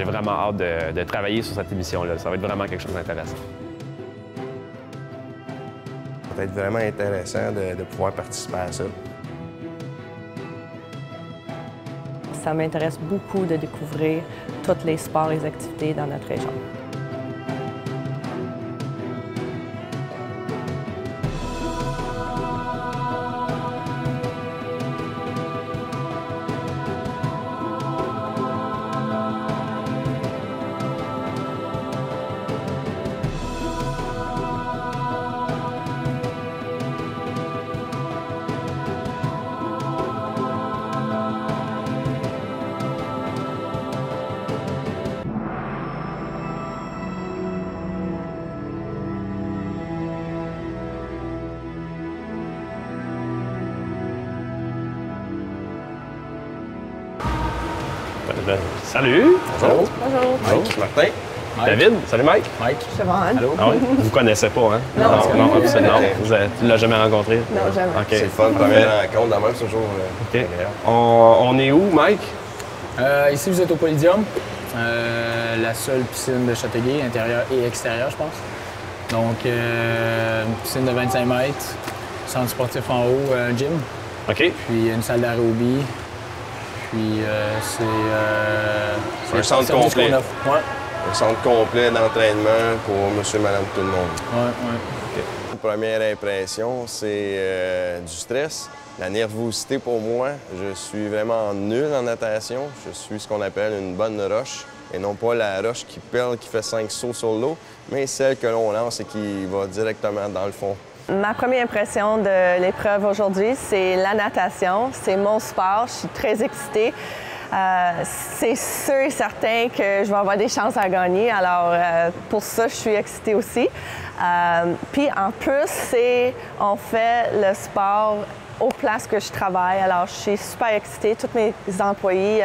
j'ai vraiment hâte de travailler sur cette émission-là. Ça va être vraiment quelque chose d'intéressant. Ça va être vraiment intéressant de pouvoir participer à ça. Ça m'intéresse beaucoup de découvrir tous les sports et les activités dans notre région. Salut! Bonjour! Bonjour! Mike, Martin. David, salut Mike! Mike. Siobhan. Allô? Ah oui? Vous connaissez pas, hein? Non. Non, absolument. Tu l'as jamais rencontré? Non, jamais. OK. C'est le fun, première rencontre, dans même, c'est toujours OK. agréable. On est où, Mike? Ici, vous êtes au Polydium. La seule piscine de Châteauguay, intérieure et extérieure, je pense. Donc, une piscine de 25 mètres, centre sportif en haut, un gym, OK. puis une salle d'aérobie. Puis, c'est Un centre service complet. qu'on offre. Ouais, Un centre complet d'entraînement pour monsieur, madame, tout le monde. ouais. Première impression, c'est du stress, la nervosité pour moi. Je suis vraiment nul en natation. Je suis ce qu'on appelle une bonne roche, et non pas la roche qui pèle, qui fait 5 sauts sur l'eau, mais celle que l'on lance et qui va directement dans le fond. Ma première impression de l'épreuve aujourd'hui, c'est la natation. C'est mon sport. Je suis très excitée. C'est sûr et certain que je vais avoir des chances à gagner. Alors, pour ça, je suis excitée aussi. Puis, en plus, on fait le sport aux places que je travaille. Alors, je suis super excitée. Tous mes employés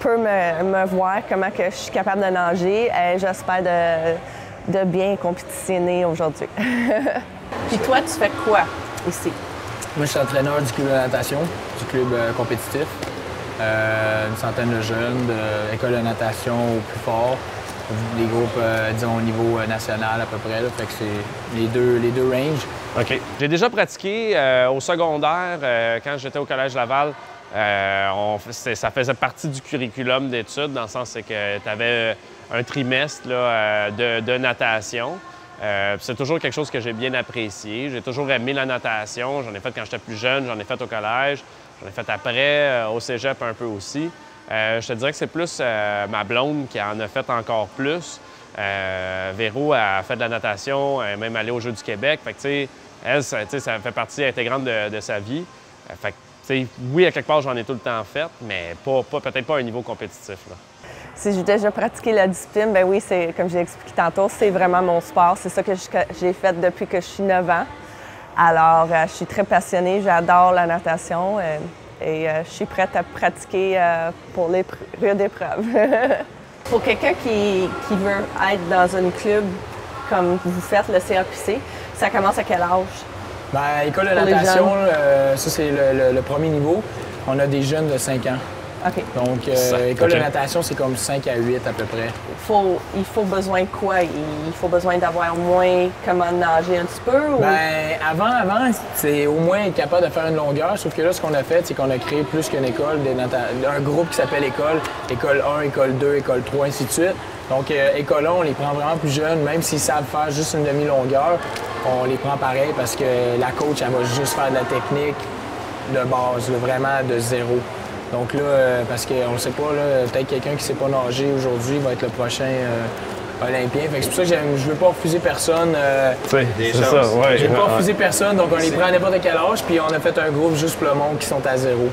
peuvent me voir comment que je suis capable de nager. Et j'espère de bien compétitionner aujourd'hui. Puis toi, tu fais quoi ici? Moi, je suis entraîneur du club de natation, du club compétitif. Une centaine de jeunes, de école de natation au plus fort. Des groupes, disons, au niveau national à peu près. Là. Fait que c'est les deux ranges. OK. J'ai déjà pratiqué au secondaire, quand j'étais au Collège Laval. Ça faisait partie du curriculum d'études, dans le sens que tu avais un trimestre là, de natation. C'est toujours quelque chose que j'ai bien apprécié. J'ai toujours aimé la natation. J'en ai fait quand j'étais plus jeune, j'en ai fait au collège, j'en ai fait après, au cégep un peu aussi. Je te dirais que c'est plus ma blonde qui en a fait encore plus. Véro a fait de la natation, elle est même allée aux Jeux du Québec. Fait que, tu sais, elle, ça fait partie intégrante de sa vie. Fait que, tu sais, oui, à quelque part, j'en ai tout le temps fait, mais peut-être pas à un niveau compétitif, là. Si j'ai déjà pratiqué la discipline, ben oui, c'est comme j'ai expliqué tantôt, c'est vraiment mon sport. C'est ça que j'ai fait depuis que je suis 9 ans. Alors, je suis très passionnée, j'adore la natation et je suis prête à pratiquer pour les rudes épreuves. Pour quelqu'un qui veut être dans un club comme vous faites, le CAPC, ça commence à quel âge? Bien, école de Pour les natation, ça c'est le premier niveau. On a des jeunes de 5 ans. OK. Donc, école de natation, c'est comme 5 à 8 à peu près. Il faut besoin de quoi? Il faut besoin d'avoir au moins comment nager un petit peu? Ou... Bien, avant, c'est au moins être capable de faire une longueur. Sauf que là, ce qu'on a fait, c'est qu'on a créé plus qu'une école, un groupe qui s'appelle école. École 1, école 2, école 3, ainsi de suite. Donc, école 1, on les prend vraiment plus jeunes, même s'ils savent faire juste une demi-longueur, on les prend pareil parce que la coach, elle va juste faire de la technique de base, là, vraiment de zéro. Donc là, parce qu'on ne sait pas, peut-être quelqu'un qui ne sait pas nager aujourd'hui va être le prochain Olympien. Fait que c'est pour ça que je ne veux pas refuser personne. Des C'est chances. ça, ouais. Je ne veux pas refuser personne, donc on les prend à n'importe quel âge, puis on a fait un groupe juste pour le monde qui sont à zéro.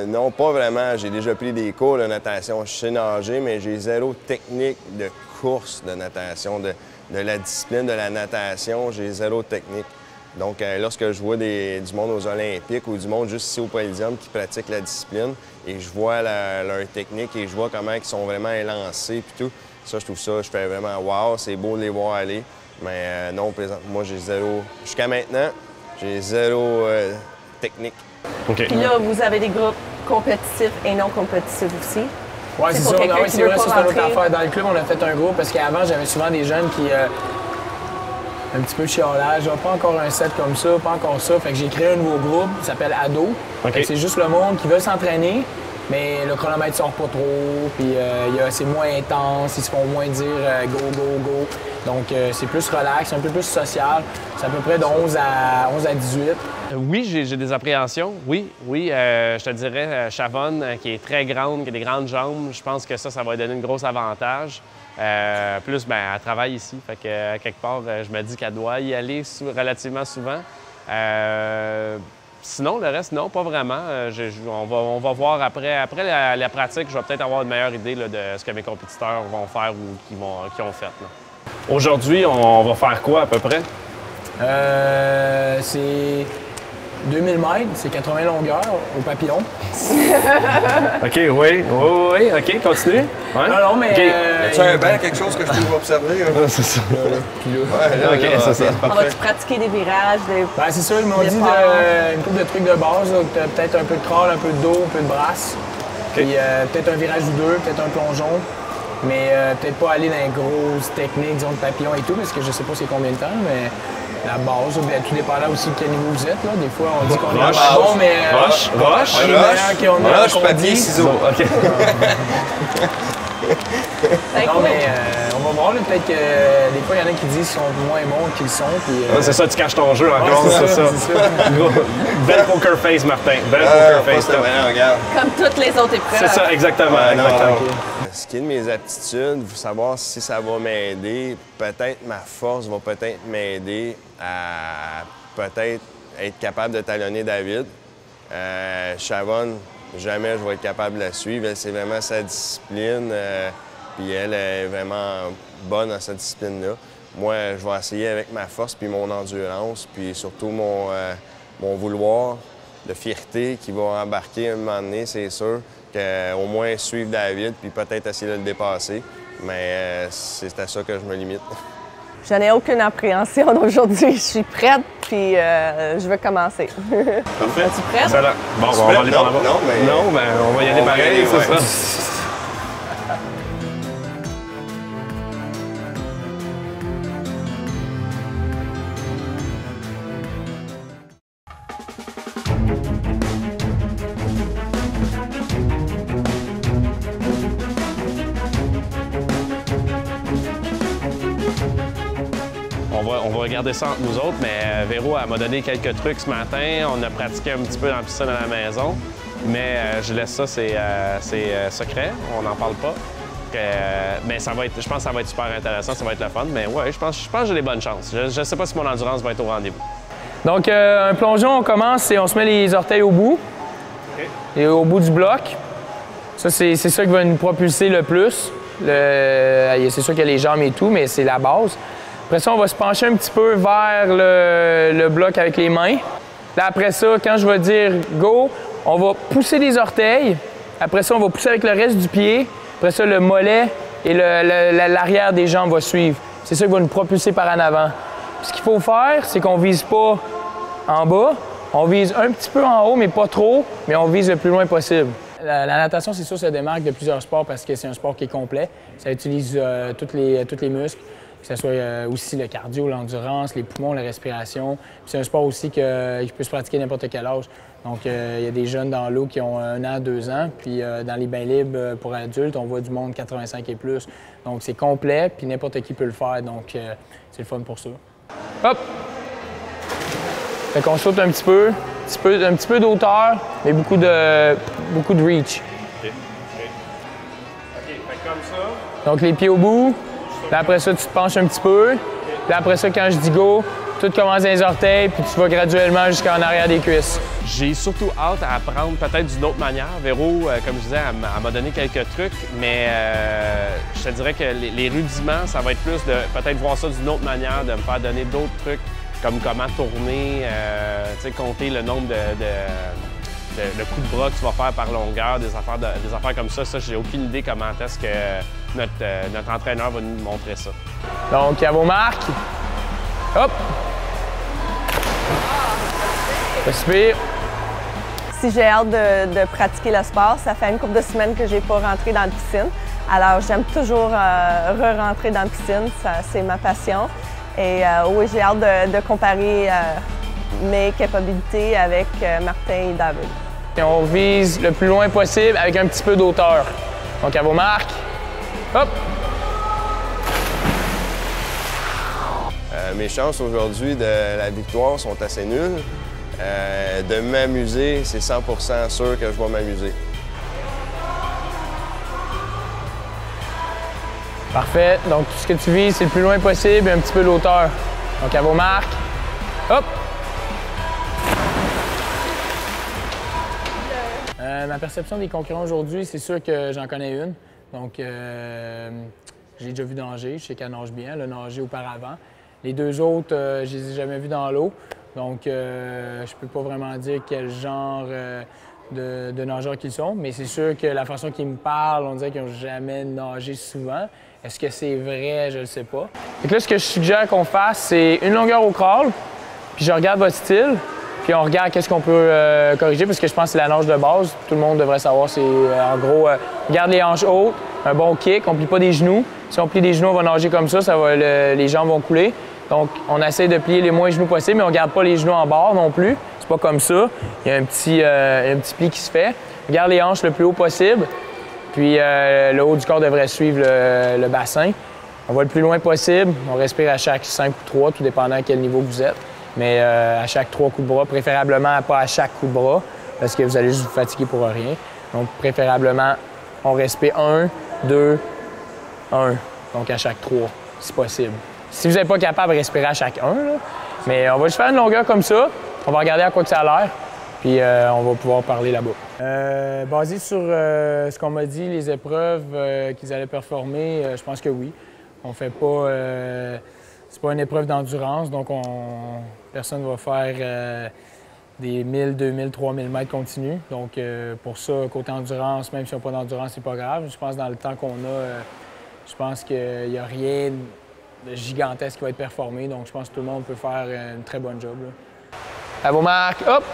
Non, pas vraiment. J'ai déjà pris des cours de natation. Je sais nager, mais j'ai zéro technique de course de natation, de la discipline de la natation. J'ai zéro technique. Donc, lorsque je vois du monde aux Olympiques ou du monde juste ici au Polydium qui pratique la discipline et je vois leur technique et je vois comment ils sont vraiment élancés puis tout, ça, je trouve ça, je fais vraiment « wow », c'est beau de les voir aller. Mais non, moi, j'ai zéro... Jusqu'à maintenant, j'ai zéro technique. OK. Puis là, vous avez des groupes compétitifs et non compétitifs aussi. Oui, c'est ça. quelqu'un Oui, qui c'est veut vrai, pas ça, c'est une autre rentrer. affaire. Dans le club, on a fait un groupe parce qu'avant, j'avais souvent des jeunes qui. Un petit peu chiolage, pas encore un set comme ça, pas encore ça. Fait que j'ai créé un nouveau groupe qui s'appelle Ado. OK. C'est juste le monde qui veut s'entraîner, mais le chronomètre sort pas trop, puis c'est moins intense, ils se font moins dire go, go, go. Donc c'est plus relax, un peu plus social. C'est à peu près de 11 à 18. Oui, j'ai des appréhensions. Oui. Je te dirais, Chavonne, qui est très grande, qui a des grandes jambes, je pense que ça va lui donner un gros avantage. Plus, elle travaille ici. Fait que, quelque part, je me dis qu'elle doit y aller relativement souvent. Sinon, le reste, non, pas vraiment. On va voir après la pratique, je vais peut-être avoir une meilleure idée là, de ce que mes compétiteurs vont faire ou qui ont fait. Aujourd'hui, on va faire quoi à peu près? C'est 2000 mètres, c'est 80 longueurs au papillon. OK, oui, OK, continue. Ouais. Non, mais... OK. Tu as un banc, quelque chose que je peux observer? Hein? C'est ça. OK, c'est ça. On va-tu pratiquer des virages? Ben, c'est ça, ils m'ont dit une couple de trucs de base, peut-être un peu de crawl, un peu de dos, un peu de brasse. Puis peut-être un virage ou deux, peut-être un plongeon. Mais peut-être pas aller dans les grosses techniques, disons, de papillon et tout, parce que je sais pas c'est combien de temps, mais la base, tout dépendant aussi de quel niveau vous êtes. Là. Des fois, on dit qu'on est pas bon, mais Roche. on est meilleur qu'on a. Roche, papier, ciseaux. OK. Non, mais on va voir. Peut-être que des fois, il y en a qui disent qu'ils sont moins bons qu'ils le sont. Puis, C'est ça, tu caches ton jeu encore, c'est ça. Belle poker face, Martin. Belle poker face. Regarde. Comme toutes les autres épreuves. C'est ça, exactement. Ce qui est de mes aptitudes, vous savoir si ça va m'aider, peut-être ma force va peut-être m'aider à peut-être être capable de talonner David. Chavonne, jamais je vais être capable de la suivre. Elle, c'est vraiment sa discipline. Puis elle est vraiment bonne dans cette discipline-là. Moi, je vais essayer avec ma force puis mon endurance, puis surtout mon vouloir de fierté qui va embarquer un moment donné, c'est sûr. Au moins suivre David, puis peut-être essayer de le dépasser. Mais c'est à ça que je me limite. Je n'ai aucune appréhension aujourd'hui. Je suis prête, puis je veux commencer. Parfait. Es-tu prête? Excellent. Bon, on va aller par là-bas. Non, mais on va y aller pareil, c'est ça. On va regarder ça entre nous autres, mais Véro elle m'a donné quelques trucs ce matin. On a pratiqué un petit peu dans la piscine à la maison, mais je laisse ça, c'est secret, on n'en parle pas. Mais je pense que ça va être super intéressant, ça va être le fun. Mais ouais, je pense que j'ai des bonnes chances. Je ne sais pas si mon endurance va être au rendez-vous. Donc, un plongeon, on commence et on se met les orteils au bout. OK. Et au bout du bloc. Ça, c'est ça qui va nous propulser le plus. C'est sûr qu'il y a les jambes et tout, mais c'est la base. Après ça, on va se pencher un petit peu vers le bloc avec les mains. Là, après ça, quand je vais dire « go », on va pousser les orteils. Après ça, on va pousser avec le reste du pied. Après ça, le mollet et l'arrière des jambes va suivre. C'est ça qui va nous propulser par en avant. Puis ce qu'il faut faire, c'est qu'on ne vise pas en bas. On vise un petit peu en haut, mais pas trop, mais on vise le plus loin possible. La natation, c'est sûr, se démarque de plusieurs sports parce que c'est un sport qui est complet. Ça utilise tous les muscles, que ce soit aussi le cardio, l'endurance, les poumons, la respiration. C'est un sport aussi qui peut se pratiquer n'importe quel âge. Donc, il y a des jeunes dans l'eau qui ont 1 an, 2 ans. Puis dans les bains libres pour adultes, on voit du monde 85 et plus. Donc, c'est complet, puis n'importe qui peut le faire. Donc, c'est le fun pour ça. Hop! Fait qu'on saute un petit peu d'auteur, mais beaucoup de reach. OK, fait comme ça. Donc, les pieds au bout. Là, après ça, tu te penches un petit peu. Là, après ça, quand je dis go, tout commence dans les orteils, puis tu vas graduellement jusqu'en arrière des cuisses. J'ai surtout hâte à apprendre peut-être d'une autre manière. Véro, comme je disais, elle m'a donné quelques trucs, mais je te dirais que les rudiments, ça va être plus de peut-être voir ça d'une autre manière, de me faire donner d'autres trucs, comme comment tourner, compter le nombre de coups de bras que tu vas faire par longueur, des affaires comme ça. Ça, j'ai aucune idée comment est-ce que notre entraîneur va nous montrer ça. Donc, à vos marques. Hop! Pas si pire. si j'ai hâte de pratiquer le sport, ça fait une couple de semaines que je n'ai pas rentré dans la piscine. Alors, j'aime toujours re-rentrer dans la piscine, c'est ma passion. Et oui, j'ai hâte de comparer mes capacités avec Martin et David. Et on vise le plus loin possible avec un petit peu d'auteur. Donc, à vos marques, hop! Mes chances aujourd'hui de la victoire sont assez nulles. De m'amuser, c'est 100% sûr que je vais m'amuser. Parfait. Donc, tout ce que tu vises, c'est le plus loin possible et un petit peu d'auteur. Donc, à vos marques, hop! Ma perception des concurrents aujourd'hui, c'est sûr que j'en connais une. Donc, j'ai déjà vu nager. Je sais qu'elle nage bien. Elle a nagé auparavant. Les deux autres, je les ai jamais vus dans l'eau. Donc, je peux pas vraiment dire quel genre de nageurs qu'ils sont. Mais c'est sûr que la façon qu'ils me parlent, on dirait qu'ils n'ont jamais nagé souvent. Est-ce que c'est vrai? Je ne sais pas. Donc là, ce que je suggère qu'on fasse, c'est une longueur au crawl, puis je regarde votre style, puis on regarde qu'est-ce qu'on peut corriger, parce que je pense que c'est la nage de base. Tout le monde devrait savoir. C'est en gros, garde les hanches hautes, un bon kick, on ne plie pas des genoux. Si on plie des genoux, on va nager comme ça, les jambes vont couler. Donc, on essaie de plier les moins genoux possible, mais on ne garde pas les genoux en bord non plus. C'est pas comme ça. Il y a un petit pli qui se fait. On garde les hanches le plus haut possible. Puis, le haut du corps devrait suivre le bassin. On va le plus loin possible. On respire à chaque 5 ou 3, tout dépendant à quel niveau vous êtes. Mais à chaque 3 coups de bras, préférablement pas à chaque coup de bras, parce que vous allez juste vous fatiguer pour rien. Donc, préférablement, on respire 1, 2, 1. Donc, à chaque 3, si possible. Si vous n'êtes pas capable de respirer à chaque 1, là, mais on va juste faire une longueur comme ça. On va regarder à quoi que ça a l'air, puis on va pouvoir parler là-bas. Basé sur ce qu'on m'a dit, les épreuves qu'ils allaient performer, je pense que oui. On fait pas... c'est pas une épreuve d'endurance, donc personne ne va faire des 1000, 2000, 3000 mètres continus. Donc pour ça, côté endurance, même si on n'a pas d'endurance, c'est pas grave. Je pense que dans le temps qu'on a, je pense qu'il n'y a rien de gigantesque qui va être performé. Donc je pense que tout le monde peut faire une très bonne job, là. À vos marques, hop!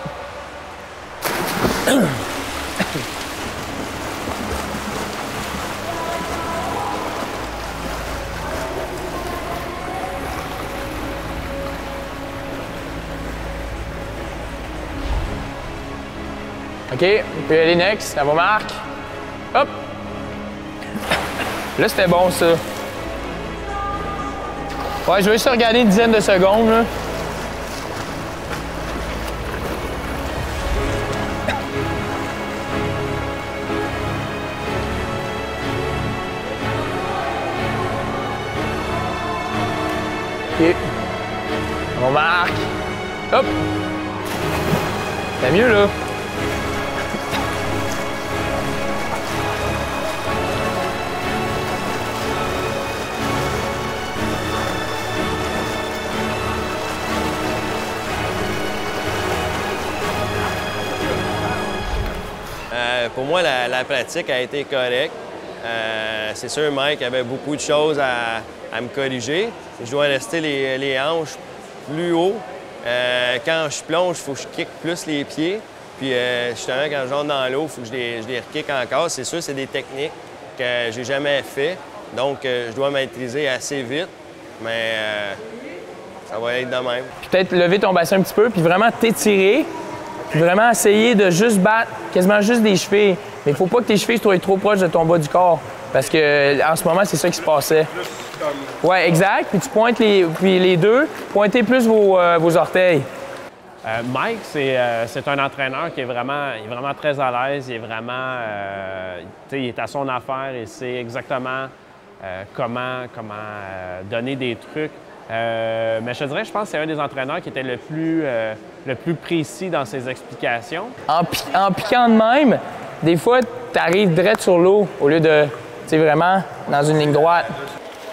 OK, on peut aller next, à vos marques. Hop! Là, c'était bon, ça. Ouais, je vais juste regarder une dizaine de secondes, là. OK. On marque. Hop! C'est mieux, là. Pour moi, la pratique a été correcte. C'est sûr, Mike avait beaucoup de choses à me corriger. Je dois rester les hanches plus haut. Quand je plonge, il faut que je kick plus les pieds. Puis justement, quand je rentre dans l'eau, il faut que je les rekick encore. C'est sûr, c'est des techniques que j'ai jamais fait. Donc, je dois maîtriser assez vite. Mais ça va être de même. Peut-être lever ton bassin un petit peu, puis vraiment t'étirer. Puis vraiment essayer de juste battre quasiment juste des chevilles. Mais il faut pas que tes chevilles soient trop proches de ton bas du corps. Parce que en ce moment, c'est ça qui se passait. Ouais, exact. Puis tu pointes les deux, pointez plus vos orteils. Mike, c'est un entraîneur qui est vraiment très à l'aise. Il est vraiment, il est à son affaire. Il sait exactement comment donner des trucs. Mais je te dirais, je pense que c'est un des entraîneurs qui était le plus précis dans ses explications. En piquant de même, des fois, tu arrives direct sur l'eau au lieu de, vraiment dans une ligne droite.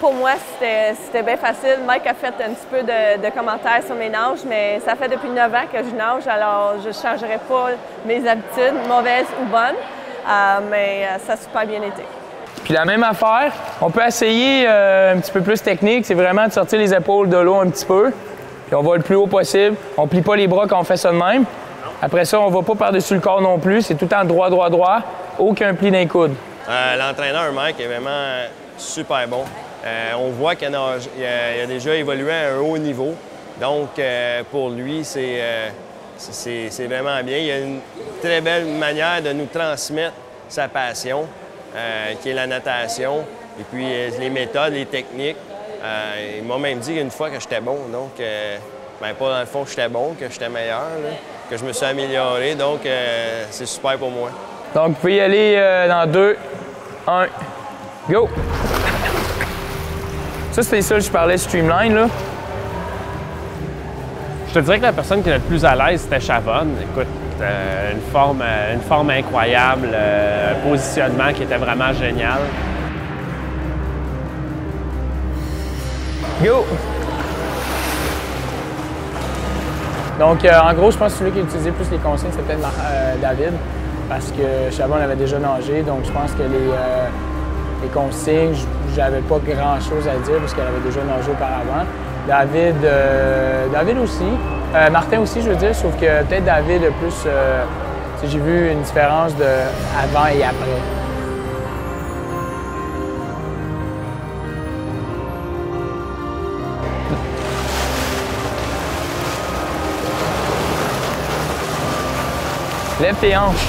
Pour moi, c'était bien facile. Mike a fait un petit peu de commentaires sur mes nages, mais ça fait depuis 9 ans que je nage, alors je ne changerai pas mes habitudes, mauvaises ou bonnes, mais ça a super bien été. Puis la même affaire, on peut essayer un petit peu plus technique, c'est vraiment de sortir les épaules de l'eau un petit peu. Puis on va le plus haut possible. On plie pas les bras quand on fait ça de même. Après ça, on va pas par-dessus le corps non plus. C'est tout le temps droit, droit, droit. Aucun pli d'un coude. L'entraîneur, Mike, est vraiment super bon. On voit qu'il a déjà évolué à un haut niveau. Donc, pour lui, c'est vraiment bien. Il a une très belle manière de nous transmettre sa passion, qui est la natation, et puis les méthodes, les techniques. Il m'a même dit une fois que j'étais bon. Donc, pas dans le fond que j'étais bon, que j'étais meilleur, là, que je me suis amélioré. Donc, c'est super pour moi. Donc, vous pouvez y aller dans 2, 1, go! Ça, c'était ça que je parlais streamline, là. Je te dirais que la personne qui est le plus à l'aise, c'était Chavonne. Écoute, une forme incroyable, un positionnement qui était vraiment génial. Go! Donc, en gros, je pense que celui qui a utilisé plus les consignes, c'est peut-être David, parce que Chavonne avait déjà nagé, donc je pense que les consignes, j'avais pas grand-chose à dire parce qu'elle avait déjà nagé auparavant. David aussi, Martin aussi, je veux dire, sauf que peut-être David a plus, j'ai vu une différence de avant et après. Lève tes hanches.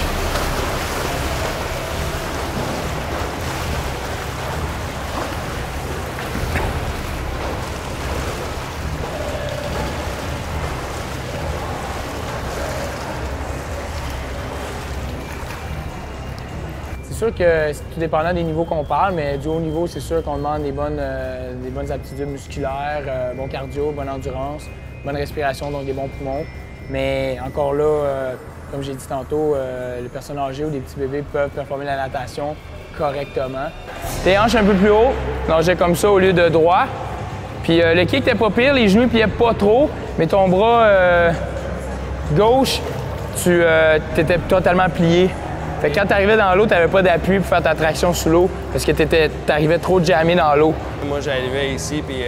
C'est sûr que c'est tout dépendant des niveaux qu'on parle, mais du haut niveau, c'est sûr qu'on demande des bonnes aptitudes musculaires, bon cardio, bonne endurance, bonne respiration, donc des bons poumons. Mais encore là, comme j'ai dit tantôt, les personnes âgées ou des petits bébés peuvent performer la natation correctement. Tes hanches un peu plus haut, nager comme ça au lieu de droit. Puis le kick n'était pas pire, les genoux ne pliaient pas trop, mais ton bras gauche, tu étais totalement plié. Fait que quand tu arrivais dans l'eau, tu n'avais pas d'appui pour faire ta traction sous l'eau parce que tu arrivais trop jammé dans l'eau. Moi, j'arrivais ici, puis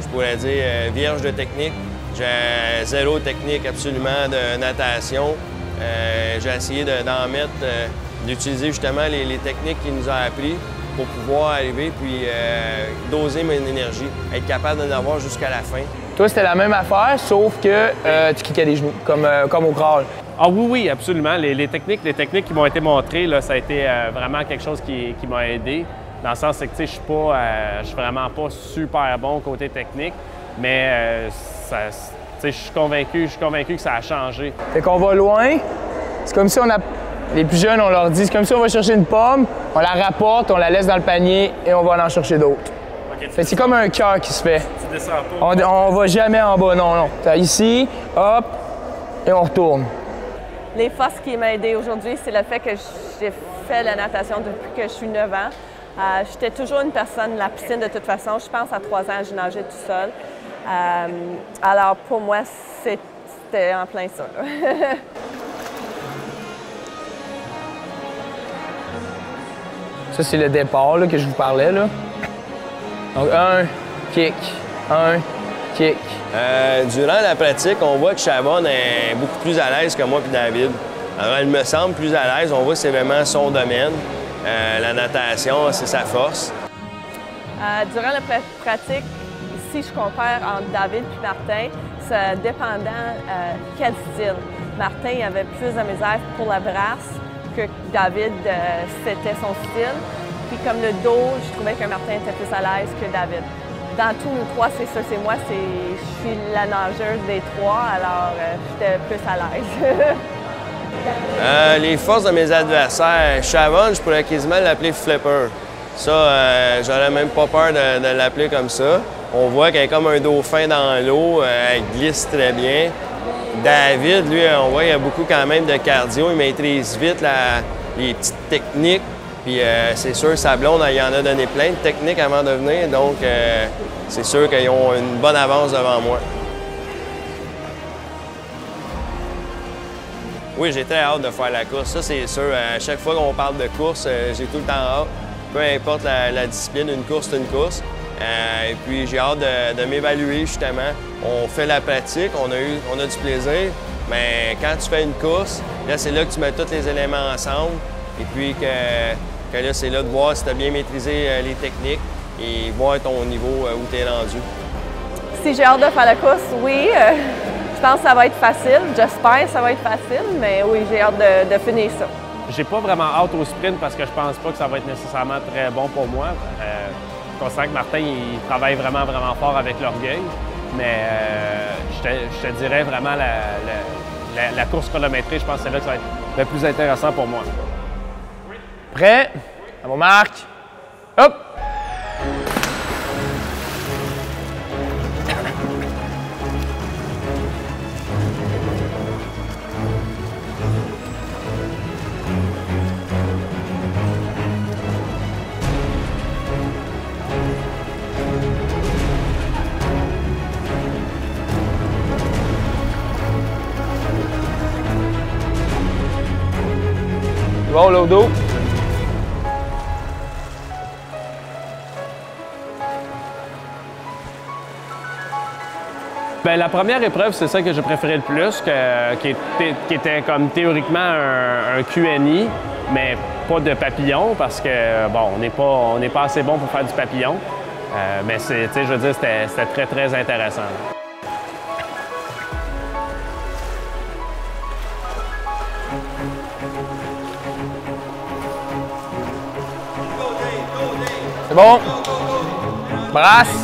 je pourrais dire vierge de technique. J'ai zéro technique absolument de natation. J'ai essayé d'en mettre, d'utiliser justement les techniques qu'il nous a appris pour pouvoir arriver puis doser mon énergie, être capable d'en avoir jusqu'à la fin. Toi, c'était la même affaire, sauf que tu kickais des genoux, comme au crawl. Ah oui, absolument. Les techniques qui m'ont été montrées, là, ça a été vraiment quelque chose qui m'a aidé. Dans le sens que je suis vraiment pas super bon côté technique, mais je suis convaincu que ça a changé. Fait qu'on va loin. C'est comme si les plus jeunes, on leur dit, c'est comme si on va chercher une pomme, on la rapporte, on la laisse dans le panier et on va en chercher d'autres. Okay, c'est comme un cœur qui se fait. Tu descends pas. On va jamais en bas, non. Ici, hop, et on retourne. Les forces qui m'ont aidé aujourd'hui, c'est le fait que j'ai fait la natation depuis que je suis 9 ans. J'étais toujours une personne, la piscine de toute façon. Je pense à 3 ans, je nageais tout seul. Alors pour moi, c'était en plein ça. Ça, c'est le départ là, que je vous parlais. Là. Donc, un kick. Durant la pratique, on voit que Chavonne est beaucoup plus à l'aise que moi et David. Alors, elle me semble plus à l'aise. On voit que c'est vraiment son domaine. La natation, c'est sa force. Durant la pratique, si je compare entre David et Martin, c'est dépendant quel style. Martin il avait plus de misère pour la brasse que David, c'était son style. Puis comme le dos, je trouvais que Martin était plus à l'aise que David. Dans tous nous trois, c'est ça, c'est moi, je suis la nageuse des trois, alors j'étais plus à l'aise. Les forces de mes adversaires, Chavonne, je pourrais quasiment l'appeler flipper. Ça, j'aurais même pas peur de l'appeler comme ça. On voit qu'elle est comme un dauphin dans l'eau, elle glisse très bien. David, lui, on voit qu'il a beaucoup quand même de cardio, il maîtrise vite les petites techniques. Puis c'est sûr, sa blonde, il en a donné plein de techniques avant de venir, donc c'est sûr qu'ils ont une bonne avance devant moi. Oui, j'ai très hâte de faire la course, ça c'est sûr. À chaque fois qu'on parle de course, j'ai tout le temps hâte. Peu importe la discipline, une course, c'est une course. Et puis j'ai hâte de m'évaluer justement. On fait la pratique, on a du plaisir, Mais quand tu fais une course, là, c'est là que tu mets tous les éléments ensemble. Et puis que là, c'est là de voir si tu as bien maîtrisé les techniques et voir ton niveau où tu es rendu. Si j'ai hâte de faire la course, oui. Je pense que ça va être facile. J'espère que ça va être facile, mais oui, j'ai hâte de finir ça. J'ai pas vraiment hâte au sprint parce que je pense pas que ça va être nécessairement très bon pour moi. Je constate que Martin, il travaille vraiment fort avec l'orgueil, mais je te dirais vraiment la course chronométrée, je pense que c'est là que ça va être le plus intéressant pour moi. Prêt? À vos marques. Hop! Bon, là, au dos. Bien, la première épreuve, c'est celle que j'ai préférée le plus, qui était comme théoriquement un QNI, mais pas de papillon, parce que, bon, on n'est pas assez bon pour faire du papillon. Mais je veux dire, c'était très intéressant. C'est bon. Brasse.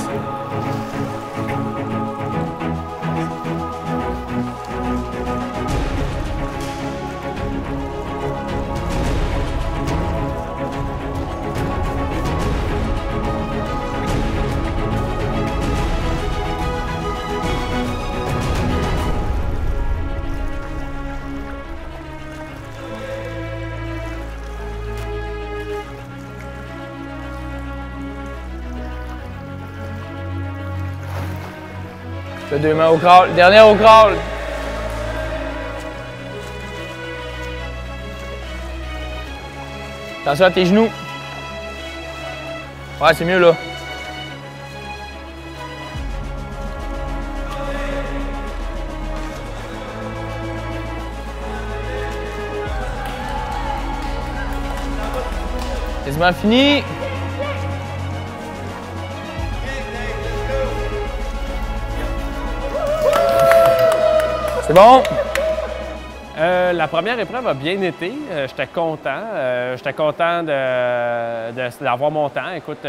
Le 2 mains au crawl. Dernière au crawl. Attention à tes genoux. Ouais, c'est mieux là. Quasiment fini. C'est bon? La première épreuve a bien été. J'étais content. J'étais content d'avoir mon temps. Écoute,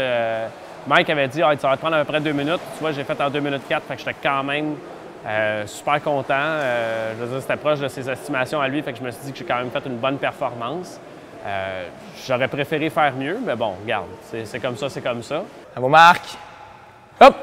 Mike avait dit ça va te prendre à peu près 2 minutes. Tu vois, j'ai fait en 2 minutes 4, fait que j'étais quand même super content. Je veux dire, c'était proche de ses estimations à lui, fait que je me suis dit que j'ai quand même fait une bonne performance. J'aurais préféré faire mieux, mais bon, regarde, c'est comme ça, c'est comme ça. À vos marques. Hop!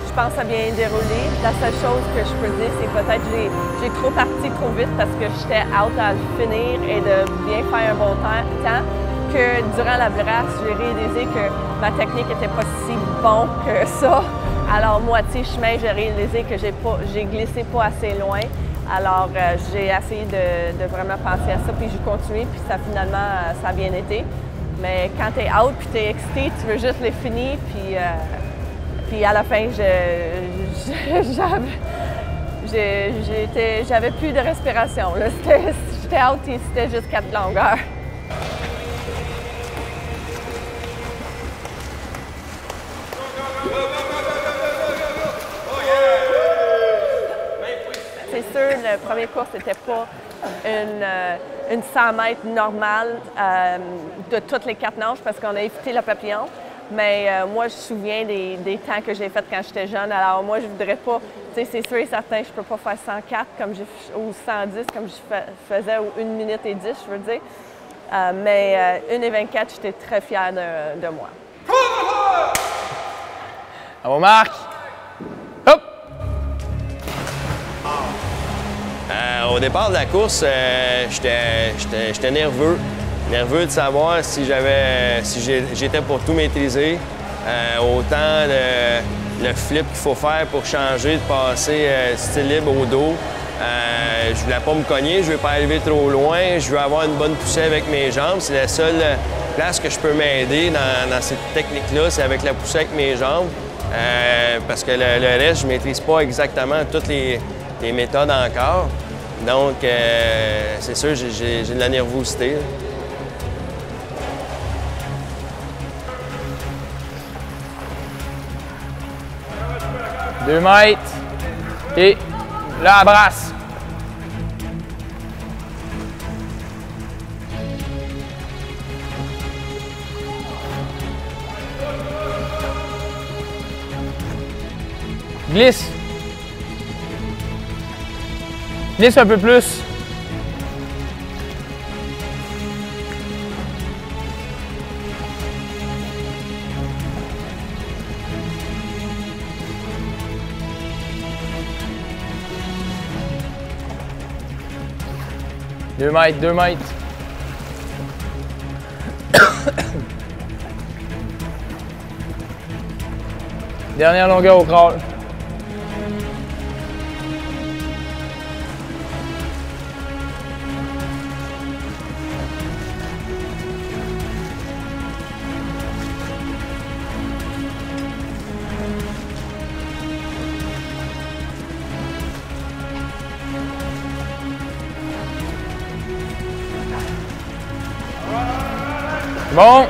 Je pense que ça a bien déroulé. La seule chose que je peux dire, c'est peut-être que j'ai trop parti trop vite parce que j'étais out à le finir et de bien faire un bon temps, que durant la brasse, j'ai réalisé que ma technique n'était pas si bon que ça. Alors, moitié chemin, j'ai réalisé que j'ai glissé pas assez loin. Alors, j'ai essayé de vraiment penser à ça, puis j'ai continué, puis finalement, ça a bien été. Mais quand tu es out puis tu es excité, tu veux juste les finir, puis à la fin, j'avais plus de respiration. J'étais out et c'était juste 4 longueurs. C'est sûr, le premier course n'était pas une 100 mètres normale de toutes les 4 nages parce qu'on a évité le papillon. Mais moi, je me souviens des temps que j'ai fait quand j'étais jeune. Alors moi, je voudrais pas, tu sais, c'est sûr et certain, je peux pas faire 104 ou 110 comme je faisais, ou 1 minute et 10, je veux dire. Mais 1 et 24, j'étais très fière de moi. On marque. Hop! Au départ de la course, j'étais nerveux. Nerveux de savoir si j'étais pour tout maîtriser. Autant le flip qu'il faut faire pour changer, de passer style libre au dos. Je voulais pas me cogner, je ne veux pas arriver trop loin, je veux avoir une bonne poussée avec mes jambes. C'est la seule place que je peux m'aider dans cette technique-là, c'est avec la poussée avec mes jambes. Parce que le reste, je ne maîtrise pas exactement toutes les méthodes encore. Donc, c'est sûr, j'ai de la nervosité. 2 mètres. Et là, à brasse. Glisse. Glisse un peu plus. Deux mètres, 2 mètres. Dernière longueur au crawl. Bon.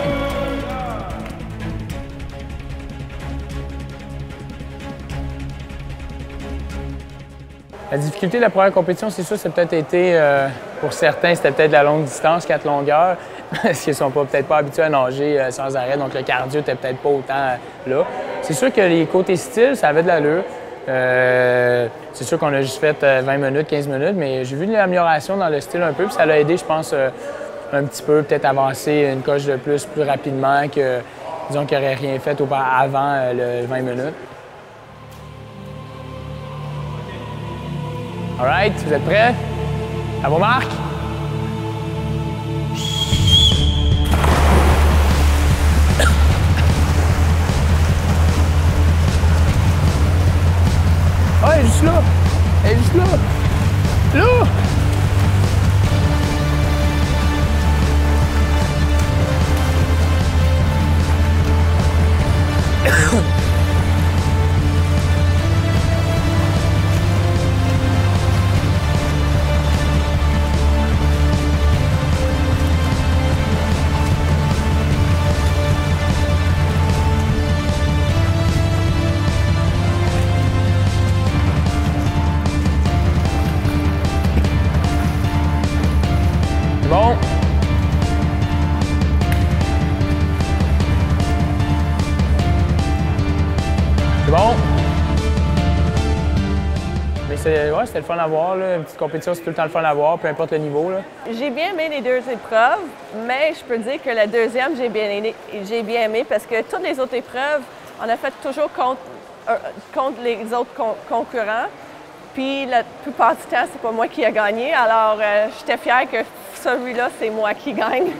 La difficulté de la première compétition, c'est sûr, c'est peut-être été, pour certains, c'était peut-être la longue distance, 4 longueurs, parce qu'ils ne sont peut-être pas habitués à nager sans arrêt, donc le cardio n'était peut-être pas autant là. C'est sûr que les côtés styles, ça avait de l'allure. C'est sûr qu'on a juste fait 20 minutes, 15 minutes, mais j'ai vu de l'amélioration dans le style un peu, puis ça l'a aidé, je pense, un petit peu, peut-être avancer une coche de plus rapidement que, disons, qu'il n'aurait rien fait avant le 20 minutes. All right, vous êtes prêts? À vos marques? Oh, elle est juste là! Elle est juste là! Là! Bon. C'est bon. Mais c'était le fun à voir, là. Une petite compétition, c'est tout le temps le fun à voir, peu importe le niveau, là. J'ai bien aimé les deux épreuves, mais je peux dire que la deuxième, j'ai bien aimé parce que toutes les autres épreuves, on a fait toujours contre les autres concurrents. Puis la plupart du temps, c'est pas moi qui ai gagné. Alors, j'étais fière que celui-là, c'est moi qui gagne.